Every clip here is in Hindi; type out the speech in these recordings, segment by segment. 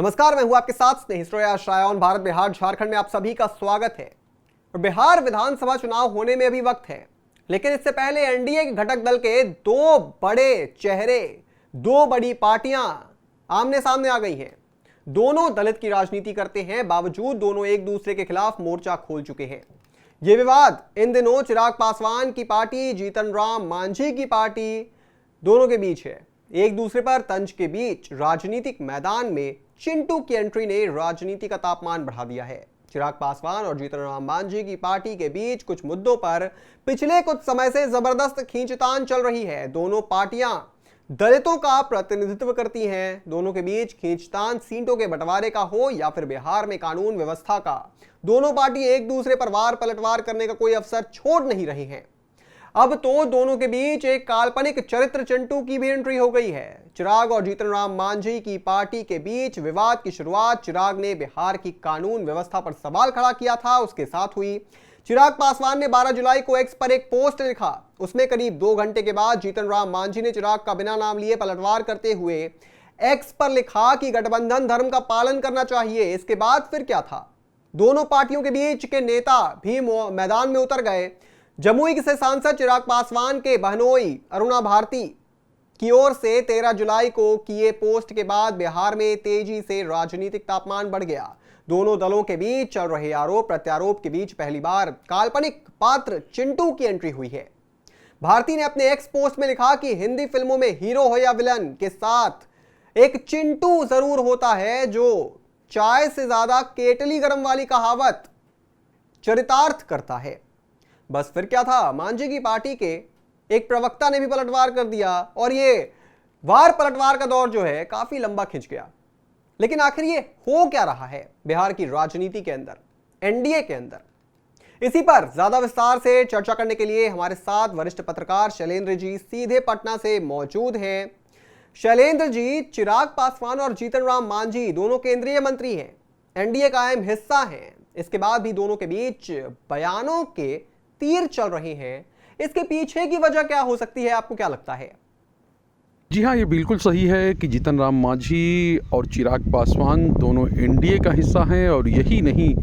नमस्कार, मैं हूं आपके साथ स्नेहिस्ट्रोया शायान। भारत, बिहार, झारखंड में आप सभी का स्वागत है। और बिहार विधानसभा चुनाव होने में अभी वक्त है, लेकिन इससे पहले एनडीए के घटक दल के दो बड़े चेहरे, दो बड़ी पार्टियां आमने सामने आ गई हैं। दोनों दलित की राजनीति करते हैं, बावजूद दोनों एक दूसरे के खिलाफ मोर्चा खोल चुके हैं। यह विवाद इन दिनों चिराग पासवान की पार्टी, जीतन राम मांझी की पार्टी, दोनों के बीच है। एक दूसरे पर तंज के बीच राजनीतिक मैदान में चिंटू की एंट्री ने राजनीति का तापमान बढ़ा दिया है। चिराग पासवान और जीतन राम मांझी की पार्टी के बीच कुछ मुद्दों पर पिछले कुछ समय से जबरदस्त खींचतान चल रही है। दोनों पार्टियां दलितों का प्रतिनिधित्व करती हैं। दोनों के बीच खींचतान सीटों के बंटवारे का हो या फिर बिहार में कानून व्यवस्था का, दोनों पार्टी एक दूसरे पर वार पलटवार करने का कोई अवसर छोड़ नहीं रही हैं। अब तो दोनों के बीच एक काल्पनिक चरित्र चिंटू की भी एंट्री हो गई है। चिराग और जीतन राम मांझी की पार्टी के बीच विवाद की शुरुआत चिराग ने बिहार की कानून व्यवस्था पर सवाल खड़ा किया था, उसके साथ हुई। चिराग पासवान ने 12 जुलाई को एक्स पर एक पोस्ट लिखा। उसमें करीब 2 घंटे के बाद जीतन राम मांझी ने चिराग का बिना नाम लिए पलटवार करते हुए एक्स पर लिखा कि गठबंधन धर्म का पालन करना चाहिए। इसके बाद फिर क्या था? दोनों पार्टियों के बीच के नेता भी मैदान में उतर गए। जमुई से सांसद चिराग पासवान के बहनोई अरुणा भारती की ओर से 13 जुलाई को किए पोस्ट के बाद बिहार में तेजी से राजनीतिक तापमान बढ़ गया। दोनों दलों के बीच चल रहे आरोप प्रत्यारोप के बीच पहली बार काल्पनिक पात्र चिंटू की एंट्री हुई है। भारती ने अपने एक्स पोस्ट में लिखा कि हिंदी फिल्मों में हीरो हो या विलन के साथ एक चिंटू जरूर होता है, जो चाय से ज्यादा केटली गरम वाली कहावत चरितार्थ करता है। बस फिर क्या था? मांझी की पार्टी के एक प्रवक्ता ने भी पलटवार कर दिया और ये वार पलटवार का दौर जो है काफी लंबा खिंच गया। लेकिन आखिर ये हो क्या रहा है बिहार की राजनीति के अंदर, एनडीए के अंदर? इसी पर ज्यादा विस्तार से चर्चा करने के लिए हमारे साथ वरिष्ठ पत्रकार शैलेंद्र जी सीधे पटना से मौजूद हैं। शैलेंद्र जी, चिराग पासवान और जीतन राम मांझी दोनों केंद्रीय मंत्री हैं, एनडीए का अहम हिस्सा हैं। इसके बाद भी दोनों के बीच बयानों के तीर चल रहे हैं। इसके पीछे की वजह क्या हो सकती है, आपको क्या लगता है? जी हाँ, ये बिल्कुल सही है कि जीतन राम मांझी और चिराग पासवान दोनों एनडीए का हिस्सा हैं। और यही नहीं,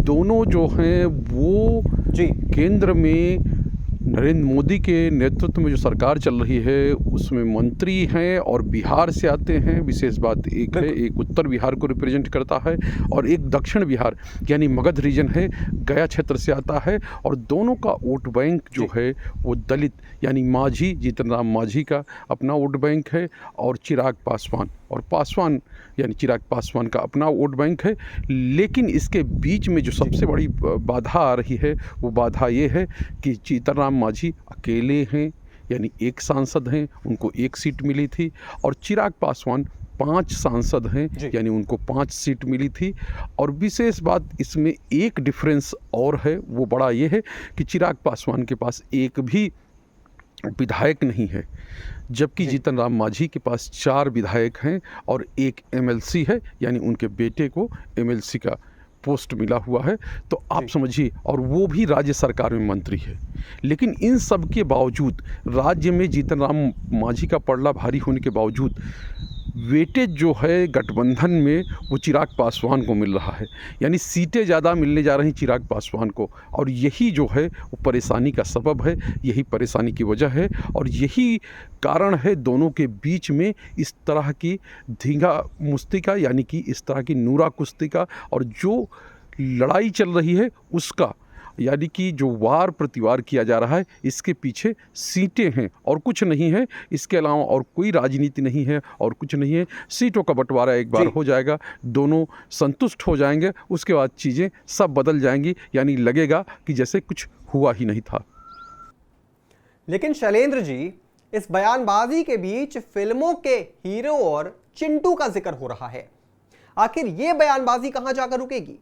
दोनों जो हैं वो जी केंद्र में नरेंद्र मोदी के नेतृत्व में जो सरकार चल रही है उसमें मंत्री हैं और बिहार से आते हैं। विशेष बात एक है, एक उत्तर बिहार को रिप्रेजेंट करता है और एक दक्षिण बिहार यानी मगध रीजन है, गया क्षेत्र से आता है। और दोनों का वोट बैंक जो है वो दलित यानी मांझी, जीतन राम मांझी का अपना वोट बैंक है और चिराग पासवान और पासवान यानी चिराग पासवान का अपना वोट बैंक है। लेकिन इसके बीच में जो सबसे बड़ी बाधा आ रही है वो बाधा ये है कि जीतन राम मांझी अकेले हैं, यानी एक सांसद हैं, उनको एक सीट मिली थी। और चिराग पासवान 5 सांसद हैं, यानी उनको 5 सीट मिली थी। और विशेष बात इसमें एक डिफरेंस और है, वो बड़ा ये है कि चिराग पासवान के पास एक भी विधायक नहीं है, जबकि जीतन राम मांझी के पास 4 विधायक हैं और एक एमएलसी है, यानी उनके बेटे को एमएलसी का पोस्ट मिला हुआ है। तो आप समझिए, और वो भी राज्य सरकार में मंत्री है। लेकिन इन सब के बावजूद राज्य में जीतन राम मांझी का पलड़ा भारी होने के बावजूद वेटेज जो है गठबंधन में वो चिराग पासवान को मिल रहा है, यानी सीटें ज़्यादा मिलने जा रही चिराग पासवान को। और यही जो है वो परेशानी का सबब है, यही परेशानी की वजह है और यही कारण है दोनों के बीच में इस तरह की धींगा मुश्ती का, यानी कि इस तरह की नूरा कुश्ती का। और जो लड़ाई चल रही है उसका, यानी कि जो वार प्रतिवार किया जा रहा है, इसके पीछे सीटें हैं और कुछ नहीं है। इसके अलावा और कोई राजनीति नहीं है और कुछ नहीं है। सीटों का बंटवारा एक बार हो जाएगा, दोनों संतुष्ट हो जाएंगे, उसके बाद चीज़ें सब बदल जाएंगी, यानी लगेगा कि जैसे कुछ हुआ ही नहीं था। लेकिन शैलेंद्र जी, इस बयानबाजी के बीच फिल्मों के हीरो और चिंटू का जिक्र हो रहा है। आखिर ये बयानबाजी कहां जाकर रुकेगी?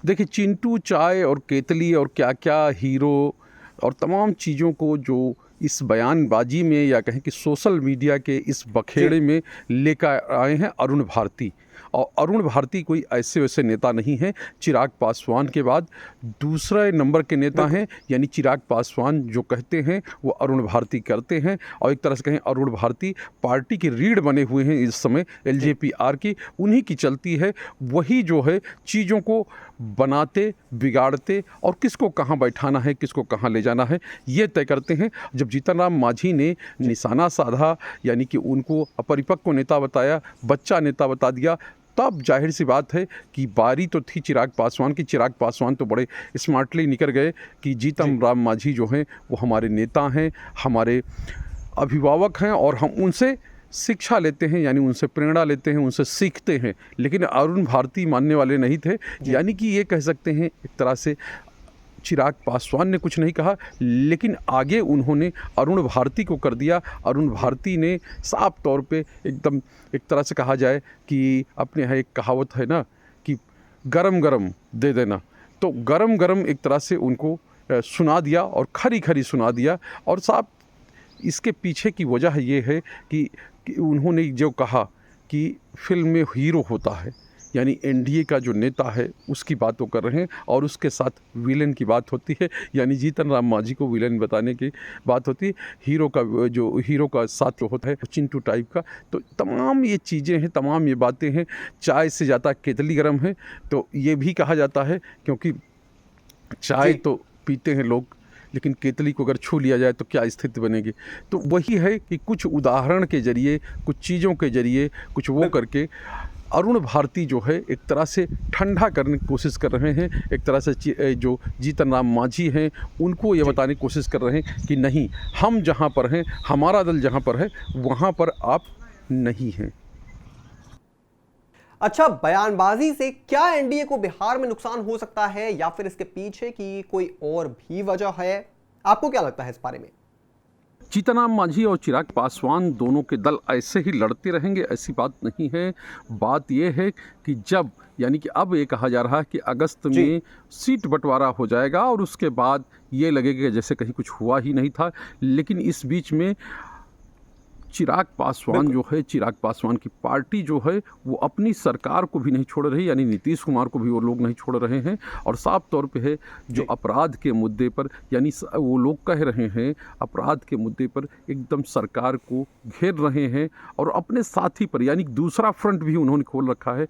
देखिए, चिंटू, चाय और केतली और क्या क्या हीरो और तमाम चीज़ों को जो इस बयानबाजी में या कहें कि सोशल मीडिया के इस बखेड़े में लेकर आए हैं अरुण भारती। और अरुण भारती कोई ऐसे वैसे नेता नहीं है, चिराग पासवान के बाद दूसरे नंबर के नेता हैं। यानी चिराग पासवान जो कहते हैं वो अरुण भारती करते हैं, और एक तरह से कहें अरुण भारती पार्टी की रीढ़ बने हुए हैं इस समय एलजेपीआर की, उन्हीं की चलती है। वही जो है चीज़ों को बनाते बिगाड़ते और किसको कहाँ बैठाना है, किसको कहाँ ले जाना है, ये तय करते हैं। जब जीतन राम मांझी ने निशाना साधा, यानी कि उनको अपरिपक्व नेता बताया, बच्चा नेता बता दिया, तब जाहिर सी बात है कि बारी तो थी चिराग पासवान की। चिराग पासवान तो बड़े स्मार्टली निकल गए कि जीतन राम मांझी जो हैं वो हमारे नेता हैं, हमारे अभिभावक हैं, और हम उनसे शिक्षा लेते हैं, यानी उनसे प्रेरणा लेते हैं, उनसे सीखते हैं। लेकिन अरुण भारती मानने वाले नहीं थे। यानी कि ये कह सकते हैं एक तरह से चिराग पासवान ने कुछ नहीं कहा, लेकिन आगे उन्होंने अरुण भारती को कर दिया। अरुण भारती ने साफ तौर पे एकदम एक तरह से कहा जाए कि अपने यहाँ एक कहावत है ना कि गरम गरम दे देना, तो गरम गरम एक तरह से उनको सुना दिया और खरी खरी सुना दिया। और साफ इसके पीछे की वजह ये है कि उन्होंने जो कहा कि फिल्म में हीरो होता है, यानी एनडीए का जो नेता है उसकी बात वो कर रहे हैं, और उसके साथ विलेन की बात होती है। यानी जीतन राम मांझी को विलेन बताने की बात होती है, हीरो का साथ जो होता है चिंटू टाइप का। तो तमाम ये चीज़ें हैं, तमाम ये बातें हैं। चाय से ज़्यादा केतली गर्म है, तो ये भी कहा जाता है, क्योंकि चाय तो पीते हैं लोग, लेकिन केतली को अगर छू लिया जाए तो क्या स्थिति बनेगी। तो वही है कि कुछ उदाहरण के जरिए, कुछ चीज़ों के जरिए, कुछ वो करके अरुण भारती जो है एक तरह से ठंडा करने की कोशिश कर रहे हैं। एक तरह से जो जीतन राम मांझी हैं उनको ये बताने की कोशिश कर रहे हैं कि नहीं, हम जहाँ पर हैं, हमारा दल जहाँ पर है, वहाँ पर आप नहीं हैं। अच्छा, बयानबाजी से क्या एनडीए को बिहार में नुकसान हो सकता है, या फिर इसके पीछे की कोई और भी वजह है? आपको क्या लगता है इस बारे में? जीतन राम मांझी और चिराग पासवान दोनों के दल ऐसे ही लड़ते रहेंगे, ऐसी बात नहीं है। बात यह है कि जब, यानी कि अब ये कहा जा रहा है कि अगस्त में सीट बंटवारा हो जाएगा और उसके बाद ये लगेगा जैसे कहीं कुछ हुआ ही नहीं था। लेकिन इस बीच में चिराग पासवान जो है, चिराग पासवान की पार्टी जो है वो अपनी सरकार को भी नहीं छोड़ रही, यानी नीतीश कुमार को भी वो लोग नहीं छोड़ रहे हैं। और साफ तौर पे है जो अपराध के मुद्दे पर, यानी वो लोग कह रहे हैं अपराध के मुद्दे पर एकदम सरकार को घेर रहे हैं, और अपने साथी पर, यानी दूसरा फ्रंट भी उन्होंने खोल रखा है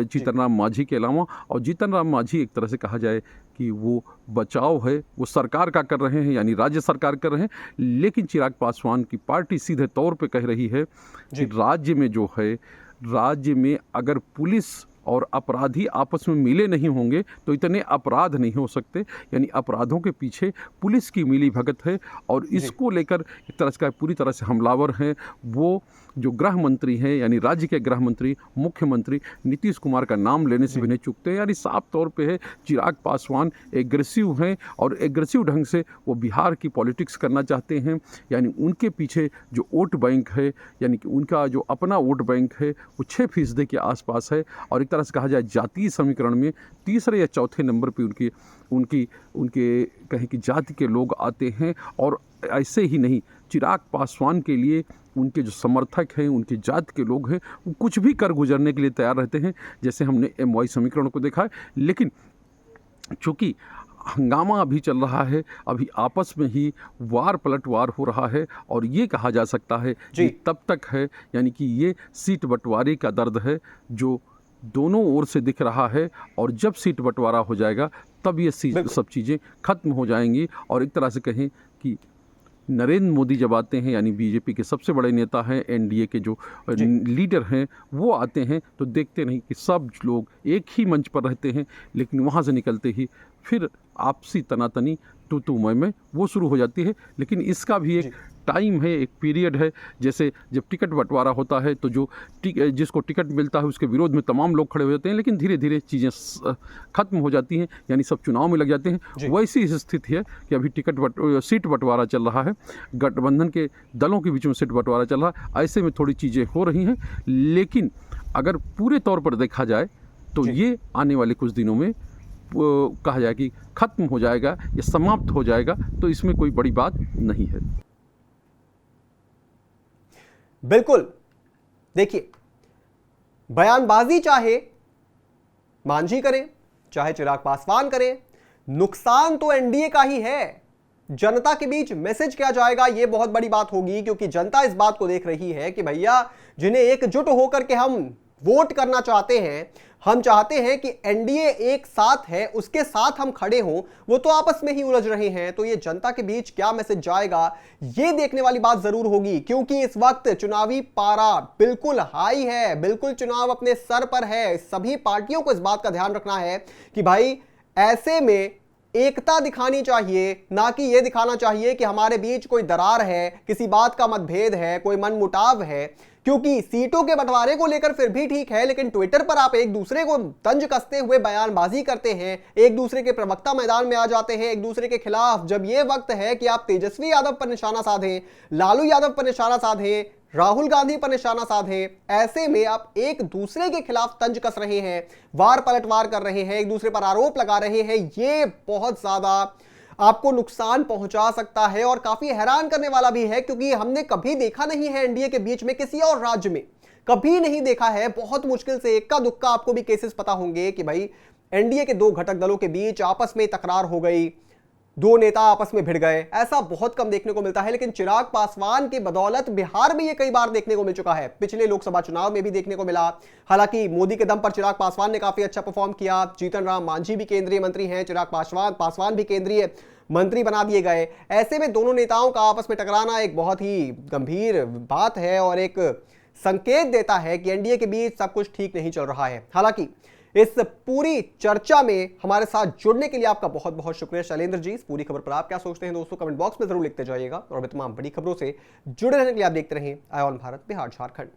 जीतन राम मांझी के अलावा। और जीतन राम मांझी एक तरह से कहा जाए कि वो बचाव है वो सरकार का कर रहे हैं, यानी राज्य सरकार कर रहे हैं। लेकिन चिराग पासवान की पार्टी सीधे तौर पे कह रही है कि राज्य में जो है, राज्य में अगर पुलिस और अपराधी आपस में मिले नहीं होंगे तो इतने अपराध नहीं हो सकते। यानी अपराधों के पीछे पुलिस की मिली भगत है, और इसको लेकर एक तरह से पूरी तरह से हमलावर हैं वो जो गृह मंत्री हैं, यानी राज्य के गृह मंत्री मुख्यमंत्री नीतीश कुमार का नाम लेने से भी नहीं चूकते। यानी साफ तौर पे है चिराग पासवान एग्रेसिव हैं, और एग्रेसिव ढंग से वो बिहार की पॉलिटिक्स करना चाहते हैं। यानी उनके पीछे जो वोट बैंक है, यानी कि उनका जो अपना वोट बैंक है वो 6% के आसपास है। और एक तरह से कहा जाए जातीय समीकरण में तीसरे या चौथे नंबर पे उनके कहें कि जाति के लोग आते हैं। और ऐसे ही नहीं, चिराग पासवान के लिए उनके जो समर्थक हैं, उनकी जाति के लोग हैं, वो कुछ भी कर गुजरने के लिए तैयार रहते हैं, जैसे हमने MY समीकरण को देखा है। लेकिन चूँकि हंगामा अभी चल रहा है, अभी आपस में ही वार पलटवार हो रहा है, और ये कहा जा सकता है कि तब तक है, यानी कि ये सीट बंटवारे का दर्द है जो दोनों ओर से दिख रहा है। और जब सीट बंटवारा हो जाएगा तब ये सब चीज़ें खत्म हो जाएंगी। और एक तरह से कहें कि नरेंद्र मोदी जब आते हैं, यानी बीजेपी के सबसे बड़े नेता हैं, एनडीए के जो लीडर हैं, वो आते हैं तो देखते नहीं कि सब लोग एक ही मंच पर रहते हैं, लेकिन वहाँ से निकलते ही फिर आपसी तनातनी तू मैं वो शुरू हो जाती है। लेकिन इसका भी एक टाइम है, एक पीरियड है। जैसे जब टिकट बंटवारा होता है तो जिसको टिकट मिलता है उसके विरोध में तमाम लोग खड़े हो जाते हैं, लेकिन धीरे धीरे चीज़ें खत्म हो जाती हैं, यानी सब चुनाव में लग जाते हैं। वैसी स्थिति है कि अभी सीट बंटवारा चल रहा है, गठबंधन के दलों के बीच में सीट बंटवारा चल रहा है। ऐसे में थोड़ी चीज़ें हो रही हैं, लेकिन अगर पूरे तौर पर देखा जाए तो ये आने वाले कुछ दिनों में कहा जाए कि खत्म हो जाएगा या समाप्त हो जाएगा, तो इसमें कोई बड़ी बात नहीं है। बिल्कुल, देखिए, बयानबाजी चाहे मांझी करें, चाहे चिराग पासवान करें, नुकसान तो एनडीए का ही है। जनता के बीच मैसेज क्या जाएगा, यह बहुत बड़ी बात होगी, क्योंकि जनता इस बात को देख रही है कि भैया जिन्हें एकजुट होकर के हम वोट करना चाहते हैं, हम चाहते हैं कि एनडीए एक साथ है, उसके साथ हम खड़े हों, वो तो आपस में ही उलझ रहे हैं। तो ये जनता के बीच क्या मैसेज जाएगा, ये देखने वाली बात जरूर होगी, क्योंकि इस वक्त चुनावी पारा बिल्कुल हाई है, बिल्कुल चुनाव अपने सर पर है। सभी पार्टियों को इस बात का ध्यान रखना है कि भाई ऐसे में एकता दिखानी चाहिए, ना कि यह दिखाना चाहिए कि हमारे बीच कोई दरार है, किसी बात का मतभेद है, कोई मनमुटाव है। क्योंकि सीटों के बंटवारे को लेकर फिर भी ठीक है, लेकिन ट्विटर पर आप एक दूसरे को तंज कसते हुए बयानबाजी करते हैं, एक दूसरे के प्रवक्ता मैदान में आ जाते हैं एक दूसरे के खिलाफ। जब यह वक्त है कि आप तेजस्वी यादव पर निशाना साधें, लालू यादव पर निशाना साधें, राहुल गांधी पर निशाना साधें, ऐसे में आप एक दूसरे के खिलाफ तंज कस रहे हैं, वार पलटवार कर रहे हैं, एक दूसरे पर आरोप लगा रहे हैं, यह बहुत ज्यादा आपको नुकसान पहुंचा सकता है और काफी हैरान करने वाला भी है, क्योंकि हमने कभी देखा नहीं है एनडीए के बीच में किसी और राज्य में कभी नहीं देखा है। बहुत मुश्किल से इक्का दुक्का आपको भी केसेस पता होंगे कि भाई एनडीए के दो घटक दलों के बीच आपस में तकरार हो गई, दो नेता आपस में भिड़ गए, ऐसा बहुत कम देखने को मिलता है। लेकिन चिराग पासवान की बदौलत बिहार में ये कई बार देखने को मिल चुका है, पिछले लोकसभा चुनाव में भी देखने को मिला। हालांकि मोदी के दम पर चिराग पासवान ने काफी अच्छा परफॉर्म किया, जीतन राम मांझी भी केंद्रीय मंत्री हैं, चिराग पासवान भी केंद्रीय मंत्री बना दिए गए। ऐसे में दोनों नेताओं का आपस में टकराना एक बहुत ही गंभीर बात है और एक संकेत देता है कि एनडीए के बीच सब कुछ ठीक नहीं चल रहा है। हालांकि इस पूरी चर्चा में हमारे साथ जुड़ने के लिए आपका बहुत बहुत शुक्रिया शैलेंद्र जी। इस पूरी खबर पर आप क्या सोचते हैं दोस्तों, कमेंट बॉक्स में जरूर लिखते जाइएगा और भी तमाम बड़ी खबरों से जुड़े रहने के लिए आप देखते रहें आय ऑन भारत बिहार झारखंड।